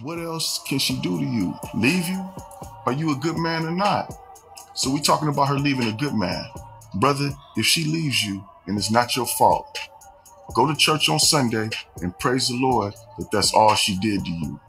What else can she do to you? Leave you? Are you a good man or not? So we talking about her leaving a good man. Brother, if she leaves you and it's not your fault, go to church on Sunday and praise the Lord that that's all she did to you.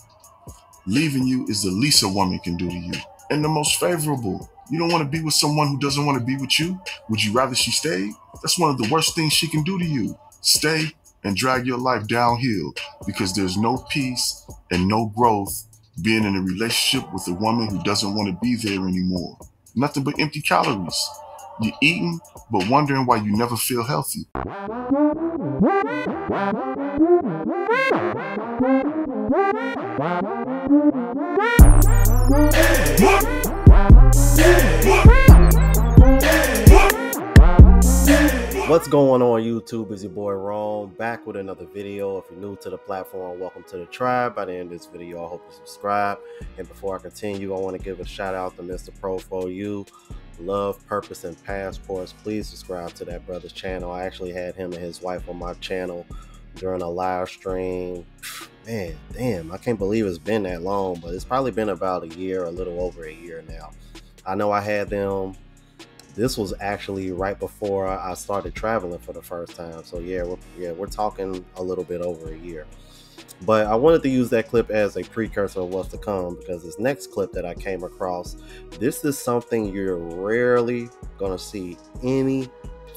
Leaving you is the least a woman can do to you. And the most favorable. You don't want to be with someone who doesn't want to be with you? Would you rather she stayed? That's one of the worst things she can do to you. Stay and drag your life downhill because there's no peace and no growth being in a relationship with a woman who doesn't want to be there anymore. Nothing but empty calories. You're eating, but wondering why you never feel healthy. What's going on YouTube? Is your boy Rome back with another video. If you're new to the platform, welcome to the tribe. By the end of this video, I hope you subscribe. And before I continue, I want to give a shout out to Mr. Pro4U. Love, Purpose, and Passports. Please subscribe to that brother's channel. I actually had him and his wife on my channel during a live stream. Man, damn, I can't believe it's been that long, but it's probably been about a year, a little over a year now. I know I had them. This was actually right before I started traveling for the first time. So we're talking a little bit over a year. But I wanted to use that clip as a precursor of what's to come, because this next clip that I came across, this is something you're rarely gonna see any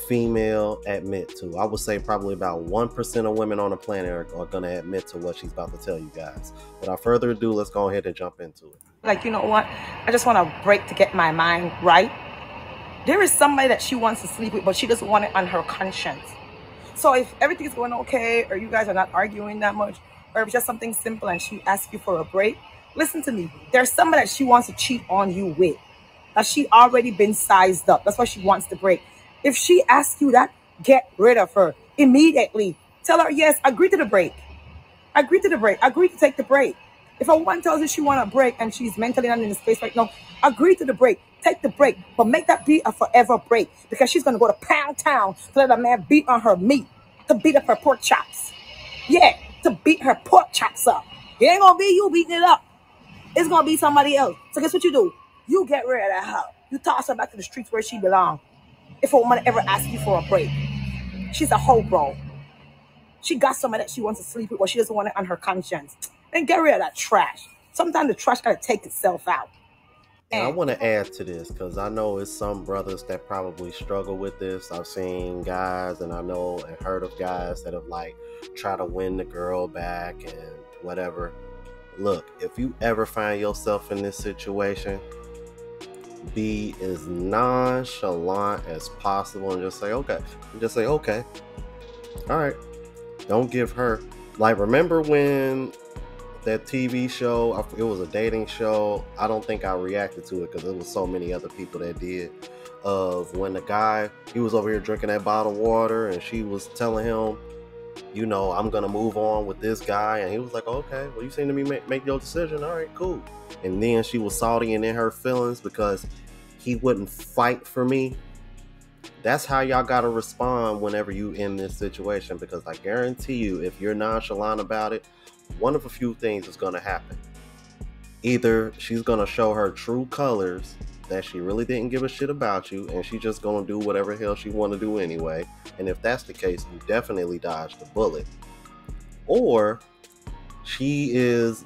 female admit to. I would say probably about 1% of women on the planet are gonna admit to what she's about to tell you guys. Without further ado, let's go ahead and jump into it. Like, you know what? I just want a break to get my mind right. There is somebody that she wants to sleep with, but she doesn't want it on her conscience. So if everything's going okay, or you guys are not arguing that much, or if it's just something simple and she asks you for a break, listen to me. There's somebody that she wants to cheat on you with, that she already been sized up. That's why she wants the break. If she asks you that, get rid of her immediately. Tell her, yes, agree to the break. Agree to the break. Agree to take the break. If a woman tells you she want a break and she's mentally not in the space right now, agree to the break. Take the break, but make that be a forever break, because she's going to go to Pound Town to let a man beat on her meat, to beat up her pork chops. Yeah, to beat her pork chops up. It ain't going to be you beating it up. It's going to be somebody else. So guess what you do? You get rid of that hoe. You toss her back to the streets where she belongs. If a woman ever asks you for a break, she's a hoe, bro. She got somebody that she wants to sleep with, but she doesn't want it on her conscience. Then get rid of that trash. Sometimes the trash got to take itself out. And I want to add to this, because I know it's some brothers that probably struggle with this. I've seen guys, and I know and heard of guys that have like tried to win the girl back and whatever. Look, if you ever find yourself in this situation, be as nonchalant as possible and just say okay. And just say okay. All right. Don't give her, like, remember when that TV show, it was a dating show, I don't think I reacted to it because there was so many other people that did, of when the guy, he was over here drinking that bottled water and she was telling him, you know, I'm gonna move on with this guy, and he was like, okay, well, you seem to me make your decision, all right, cool. And then she was salty and in her feelings because he wouldn't fight for me. That's how y'all gotta respond whenever you in this situation, because I guarantee you, if you're nonchalant about it, one of a few things is going to happen. Either she's going to show her true colors, that she really didn't give a shit about you, and she's just going to do whatever hell she want to do anyway. And if that's the case, you definitely dodged the bullet. Or she is,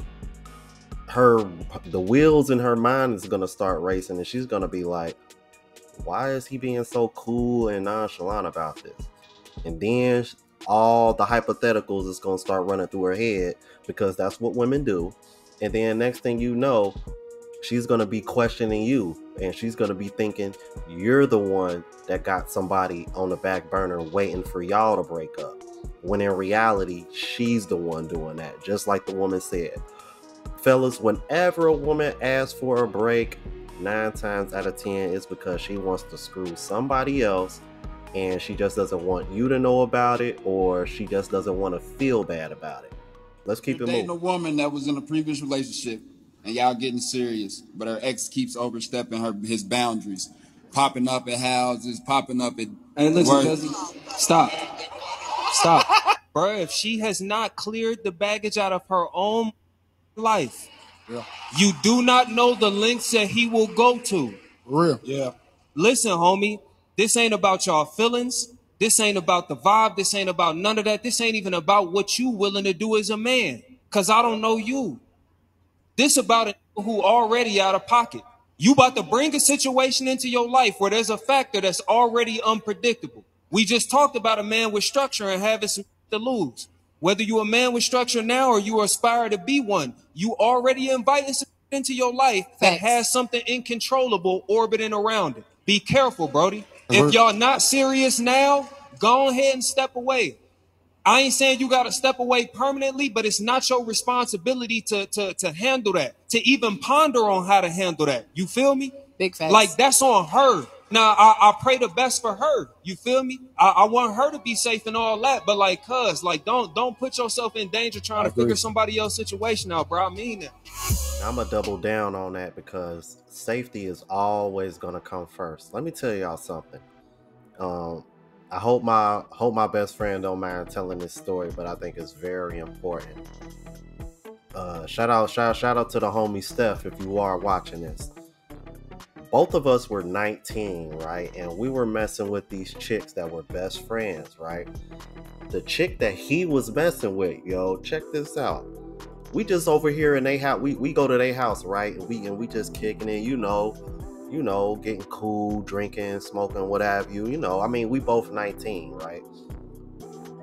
the wheels in her mind is going to start racing, and she's going to be like, why is he being so cool and nonchalant about this? And then all the hypotheticals is going to start running through her head, because that's what women do. And then next thing you know, she's going to be questioning you, and she's going to be thinking you're the one that got somebody on the back burner waiting for y'all to break up, when in reality she's the one doing that. Just like the woman said, fellas, whenever a woman asks for a break, 9 times out of 10 it's because she wants to screw somebody else, and she just doesn't want you to know about it, or she just doesn't want to feel bad about it. Let's keep it moving. Dating a woman that was in a previous relationship and y'all getting serious, but her ex keeps overstepping his boundaries, popping up at houses, popping up at Hey, listen, work. cousin. Stop. Bro, if she has not cleared the baggage out of her own life. Yeah. You do not know the lengths that he will go to. For real. Yeah. Listen, homie, this ain't about y'all feelings. This ain't about the vibe. This ain't about none of that. This ain't even about what you willing to do as a man. Cause I don't know you. This about a nigga who already out of pocket. You about to bring a situation into your life where there's a factor that's already unpredictable. We just talked about a man with structure and having some to lose. Whether you a man with structure now or you aspire to be one, you already inviting some into your life that has something incontrollable orbiting around it. Be careful, Brody. If y'all not serious now, go ahead and step away. I ain't saying you gotta step away permanently, but it's not your responsibility to handle that, to even ponder on how to handle that. You feel me? Big facts. Like that's on her. Now I pray the best for her. You feel me? I want her to be safe and all that, but like, cuz, like, don't put yourself in danger trying to figure somebody else's situation out, bro. I mean that. I'm gonna double down on that because safety is always gonna come first. Let me tell y'all something. I hope my best friend don't mind telling this story, but I think it's very important. Shout out to the homie Steph if you are watching this. Both of us were 19, right? And we were messing with these chicks that were best friends, right? The chick that he was messing with, yo, check this out. We just over here in they house. We go to their house, right? And we just kicking it, you know, getting cool, drinking, smoking, what have you. You know, I mean, we both 19, right?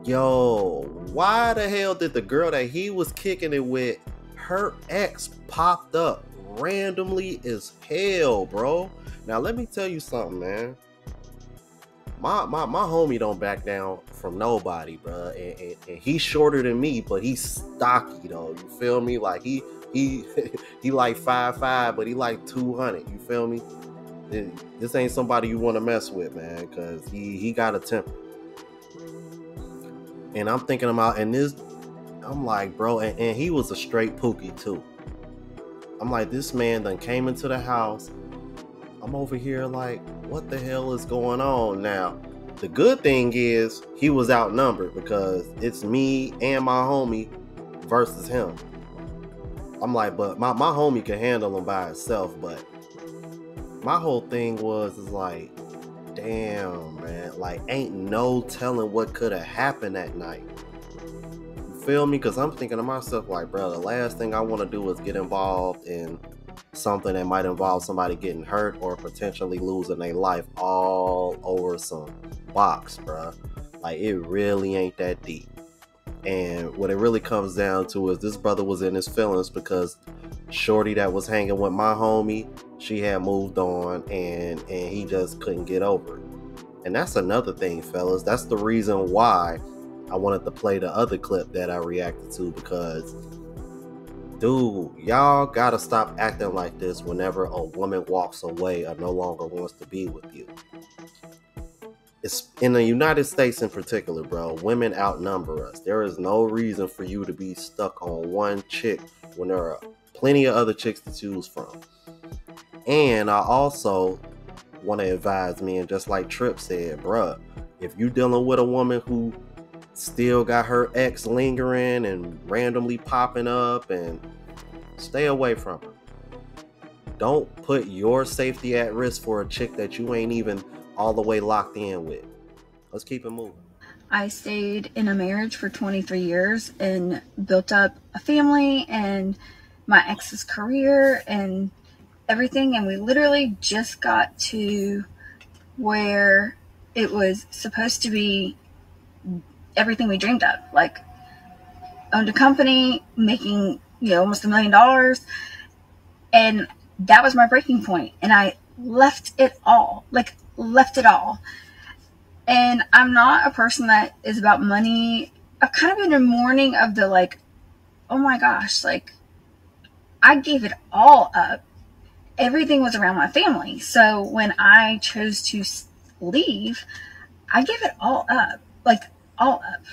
Yo, why the hell did the girl that he was kicking it with, her ex popped up randomly as hell, bro? Now let me tell you something, man. My homie don't back down from nobody, bro. And he's shorter than me, but he's stocky though. You feel me? Like he like 5'5", but he like 200. You feel me? This ain't somebody you want to mess with, man, because he got a temper. And I'm thinking about, and this, I'm like, bro, and he was a straight pookie too. I'm like, this man done came into the house. I'm over here like, what the hell is going on now? The good thing is he was outnumbered because it's me and my homie versus him. I'm like, but my homie can handle him by itself, but my whole thing is like, damn, man, like ain't no telling what could have happened that night. You feel me? Because I'm thinking to myself like, bro, the last thing I want to do is get involved in something that might involve somebody getting hurt or potentially losing their life all over some box, bro. Like, it really ain't that deep. And what it really comes down to is this brother was in his feelings because shorty that was hanging with my homie, she had moved on and he just couldn't get over it. And that's another thing, fellas. That's the reason why I wanted to play the other clip that I reacted to, because dude, y'all gotta stop acting like this whenever a woman walks away or no longer wants to be with you. It's in the United States in particular, bro. Women outnumber us. There is no reason for you to be stuck on one chick when there are plenty of other chicks to choose from. And I also want to advise men, just like Trip said, bruh, if you dealing with a woman who still got her ex lingering and randomly popping up, and stay away from her. Don't put your safety at risk for a chick that you ain't even all the way locked in with. Let's keep it moving. I stayed in a marriage for 23 years and built up a family and my ex's career and everything, and we literally just got to where it was supposed to be everything we dreamed of. Like, owned a company, making, almost $1 million, and that was my breaking point. And I left it all. And I'm not a person that is about money. I've kind of been in mourning of the, like, oh my gosh, like, I gave it all up. Everything was around my family. So when I chose to leave, I gave it all up. Like, all up.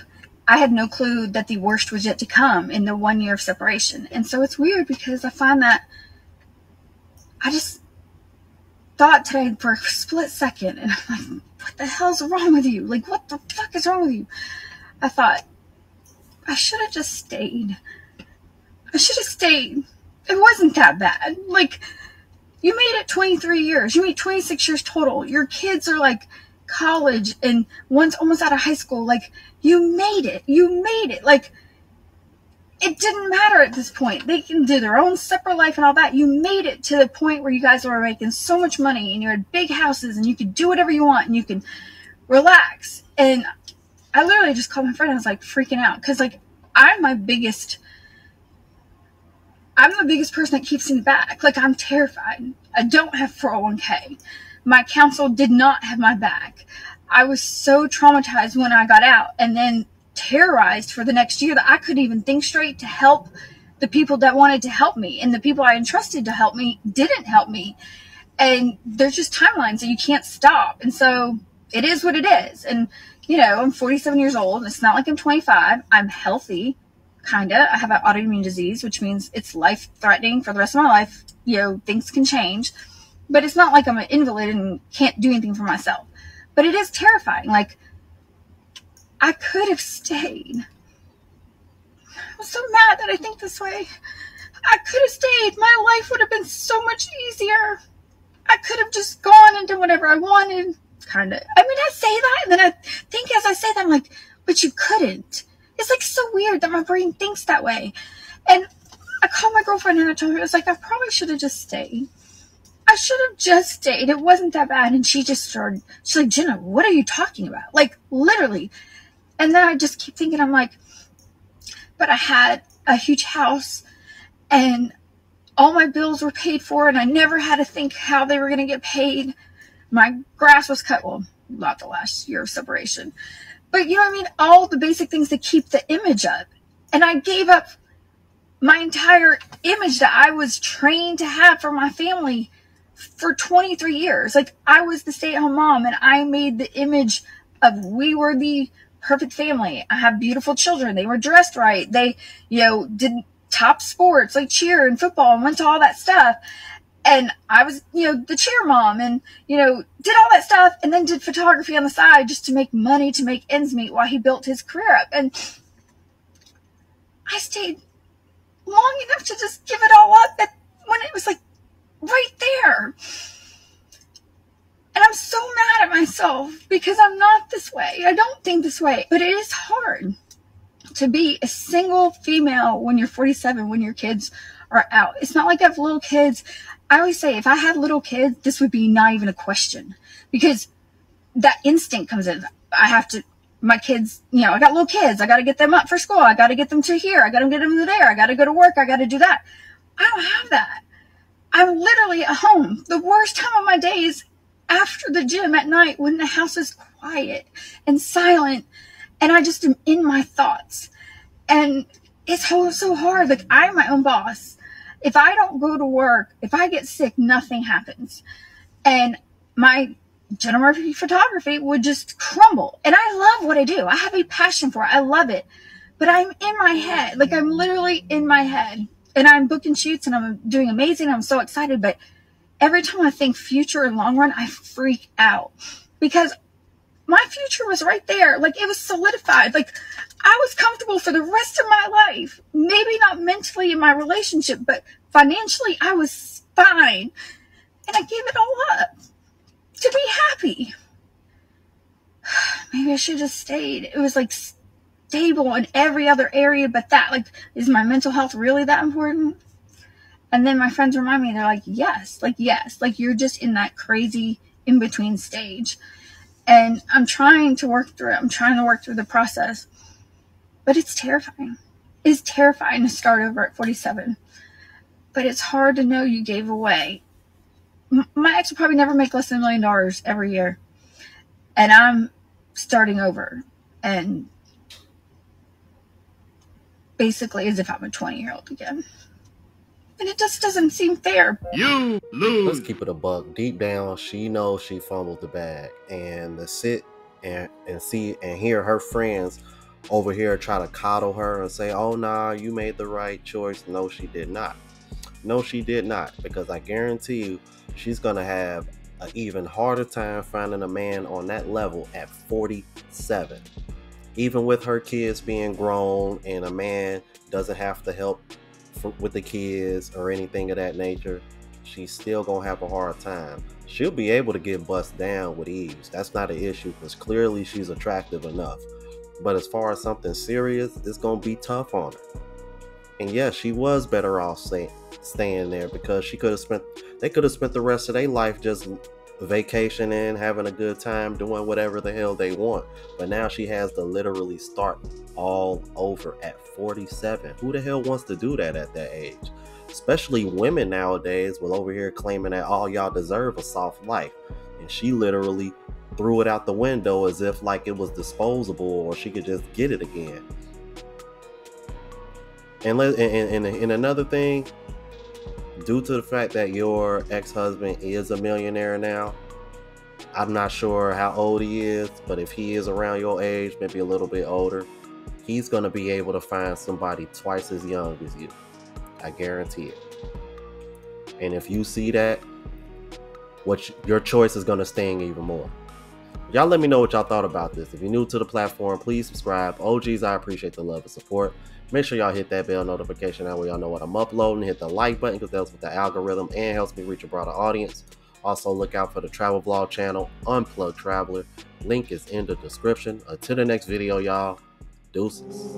I had no clue that the worst was yet to come in the 1 year of separation. And so it's weird because I find that I just thought today for a split second, and I'm like, what the hell's wrong with you? Like, what the fuck is wrong with you? I thought, I should have just stayed. I should have stayed. It wasn't that bad. Like, you made it 23 years. You made 26 years total. Your kids are like college and one's almost out of high school. Like, you made it. You made it. Like, it didn't matter at this point. They can do their own separate life and all that. You made it to the point where you guys were making so much money and you had big houses and you could do whatever you want and you can relax. And I literally just called my friend. I was like freaking out because like I'm the biggest person that keeps me back. Like, I'm terrified. I don't have 401k. My counsel did not have my back. I was so traumatized when I got out and then terrorized for the next year that I couldn't even think straight to help the people that wanted to help me. And the people I entrusted to help me didn't help me. And there's just timelines that you can't stop. And so it is what it is. And, you know, I'm 47 years old. It's not like I'm 25. I'm healthy. Kinda. I have an autoimmune disease, which means it's life-threatening for the rest of my life. You know, things can change. But it's not like I'm an invalid and can't do anything for myself. But it is terrifying. Like, I could have stayed. I'm so mad that I think this way. I could have stayed. My life would have been so much easier. I could have just gone and done whatever I wanted. Kinda. I mean, I say that, and then I think as I say that, I'm like, but you couldn't. It's like so weird that my brain thinks that way. And I called my girlfriend and I told her, I was like, I probably should have just stayed. I should have just stayed. It wasn't that bad. And she just started, she's like, Jenna, what are you talking about? Like, literally. And then I just keep thinking, I'm like, but I had a huge house and all my bills were paid for and I never had to think how they were going to get paid. My grass was cut. Well, not the last year of separation. But you know what I mean? All the basic things that keep the image up. And I gave up my entire image that I was trained to have for my family for 23 years. Like, I was the stay-at-home mom and I made the image of we were the perfect family. I have beautiful children. They were dressed right. They, you know, did top sports like cheer and football and went to all that stuff. And I was, you know, the cheer mom and, you know, did all that stuff and then did photography on the side just to make money, to make ends meet while he built his career up. And I stayed long enough to just give it all up when it was like right there. And I'm so mad at myself because I'm not this way. I don't think this way, but it is hard to be a single female when you're 47, when your kids are out. It's not like I have little kids. I always say if I had little kids, this would be not even a question because that instinct comes in. I have to, my kids, you know, I got little kids. I got to get them up for school. I got to get them to here. I got to get them to there. I got to go to work. I got to do that. I don't have that. I'm literally at home. The worst time of my day is after the gym at night when the house is quiet and silent and I just am in my thoughts. And it's so hard. Like, I'm my own boss. If I don't go to work, if I get sick, nothing happens. And my general photography would just crumble. And I love what I do. I have a passion for it. I love it. But I'm in my head. Like, I'm literally in my head. And I'm booking shoots and I'm doing amazing. I'm so excited. But every time I think future and long run, I freak out. Because my future was right there. Like, it was solidified. Like, I was comfortable for the rest of my life. Maybe not mentally in my relationship, but financially, I was fine. And I gave it all up to be happy. Maybe I should have stayed. It was like stable in every other area but that. Like, is my mental health really that important? And then my friends remind me, they're like, yes, like you're just in that crazy in-between stage. And I'm trying to work through it. I'm trying to work through the process. But it's terrifying. It's terrifying to start over at 47. But it's hard to know you gave away. My ex will probably never make less than $1 million every year. And I'm starting over. And basically as if I'm a 20-year-old again. And it just doesn't seem fair. You lose. Let's keep it a buck. Deep down, she knows she fumbled the bag. And to sit and see and hear her friends over here try to coddle her and say, oh, nah, you made the right choice. No, she did not. No, she did not. Because I guarantee you, she's going to have an even harder time finding a man on that level at 47. Even with her kids being grown and a man doesn't have to help with the kids or anything of that nature, she's still gonna have a hard time. She'll be able to get bust down with ease. That's not an issue because clearly she's attractive enough. But as far as something serious, it's gonna be tough on her. And yeah, she was better off staying there because they could have spent the rest of their life just vacationing, having a good time, doing whatever the hell they want. But now she has to literally start all over at 47. Who the hell wants to do that at that age? Especially women nowadays will over here claiming that all y'all deserve a soft life. And she literally threw it out the window as if like it was disposable or she could just get it again. And another thing, due to the fact that your ex-husband is a millionaire now, I'm not sure how old he is, but if he is around your age, maybe a little bit older, he's going to be able to find somebody twice as young as you. I guarantee it. And if you see that, your choice is going to sting even more. Y'all let me know what y'all thought about this. If you're new to the platform, please subscribe. OGs, I appreciate the love and support. Make sure y'all hit that bell notification. That way y'all know what I'm uploading. Hit the like button because that helps with the algorithm and helps me reach a broader audience. Also, look out for the travel vlog channel, Unplugged Traveler. Link is in the description. Until the next video, y'all. Deuces.